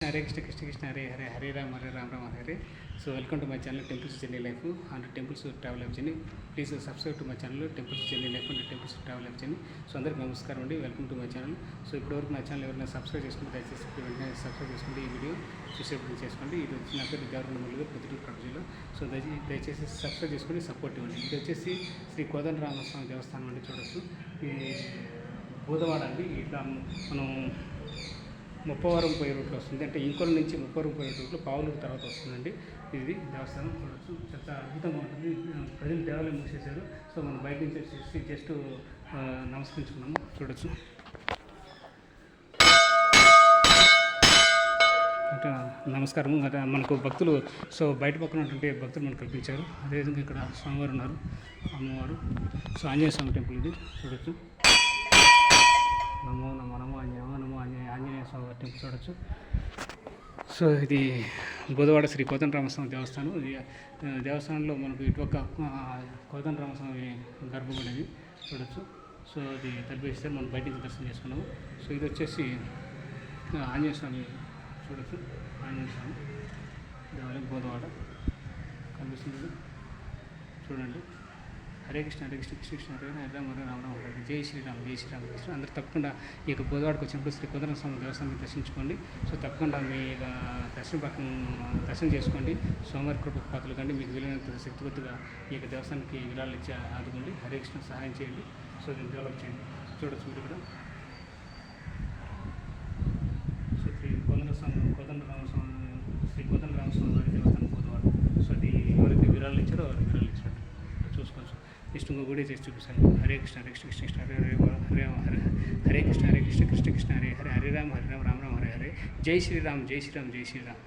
Hare Krishna Krishna Krishna Hare Hare Hare Ram Ram Hare. So welcome to my channel temples journey life and temples travel life journey. Please subscribe to my channel temples journey life and temples travel life journey. So అందరికీ నమస్కారం అండి, welcome to my channel. So ఇప్పటివరకు నా channel ఎవరైనా subscribe చేసుకుంటే దయచేసి వెంటనే subscribe చేసుకోండి. ఈ వీడియో చూసేప్పుడు చేసుకోండి. ఇది వచ్చి నా పేరు దేవరకొండ మురళి, పొద్దుటూరు కడప జిల్లా. సో దయచేసి సబ్స్క్రైబ్ చేసుకొని సపోర్ట్ ఇవ్వండి. ఇది వచ్చేసి శ్రీ కోదండరామస్వామి దేవస్థానం అండి. చూడొచ్చు, ఈ బుధవాడ అండి. ఇట్లా మనం ముప్పవరం పోయే రూట్లో వస్తుంది, అంటే ఇంకోల నుంచి ముప్పవరం పోయే రూట్లో పావులూరు తర్వాత వస్తుందండి. ఇది దేవస్థానం చూడొచ్చు, చాలా అద్భుతంగా ఉంటుంది. ప్రజలు దేవాలయం మూసేశారు. సో మనం బయట నుంచి వచ్చేసి జస్ట్ నమస్కరించుకున్నాము. చూడొచ్చు, అంటే నమస్కారం. మనకు భక్తులు, సో బయట పక్కన ఉన్నటువంటి భక్తులు మనకు కల్పించారు. అదేవిధంగా ఇక్కడ స్వామివారు ఉన్నారు, అమ్మవారు. సో ఆంజనేయ స్వామి టెంపుల్ ఇది. చూడొచ్చు, నమో నమో నమో ఆంజనేయ స్వామి టెంపుల్ చూడొచ్చు. సో ఇది బుధవాడ శ్రీ కోదండరామస్వామి దేవస్థానం. ఇది దేవస్థానంలో మనకు ఇటుపక్క కోదండరామస్వామి గర్భగుడి అది. చూడొచ్చు, సో అది తలపేస్తే మనం బయట నుంచి దర్శనం చేసుకున్నాము. సో ఇది వచ్చేసి ఆంజనేయ స్వామి. చూడొచ్చు, ఆంజనేయ స్వామి దేవాలయం బుధవాడ కనిపిస్తుంది. చూడండి, హరే కృష్ణ హరే కృష్ణ కృష్ణ కృష్ణ హరే హరే రామ రామ రామ హరే. జై శ్రీరామ్ జై శ్రీరామ్ కృష్ణ. అందరూ తప్పకుండా ఈ యొక్క బుధవాడకు వచ్చినప్పుడు శ్రీ కోదండరామస్వామి దేవస్థానం దర్శించుకోండి. సో తప్పకుండా మీ దర్శనం చేసుకోండి. సోమవారి కృప పాత్రలు కండి. మీకు వీలైనంత శక్తివంతుగా ఈ యొక్క దేవస్థానానికి విరాళాలు ఇచ్చి ఆదుకోండి. హరే కృష్ణ సహాయం చేయండి. సో దీన్ని డెవలప్ చేయండి. చూడొచ్చు మీరు ఇక్కడ. సో శ్రీ కోదండరామస్వామి వారి దేవస్థానం బుధవాడ. సో అది ఎవరైతే విరాళాలు ఇచ్చారో వారికి విరాళాలు ఇచ్చినట్టు చూసుకోవచ్చు. నెక్స్ట్ ఇంకో కూడా చేసి చూపిస్తాను. హరే కృష్ణ హరే కృష్ణ కృష్ణ కృష్ణ హరే హరే హరే హరే హరే కృష్ణ హరే కృష్ణ కృష్ణ కృష్ణ హరే హరే హరే రామ రామ రామ హరే హరే. జై శ్రీరామ్ జై శ్రీరామ్ జై శ్రీరామ్.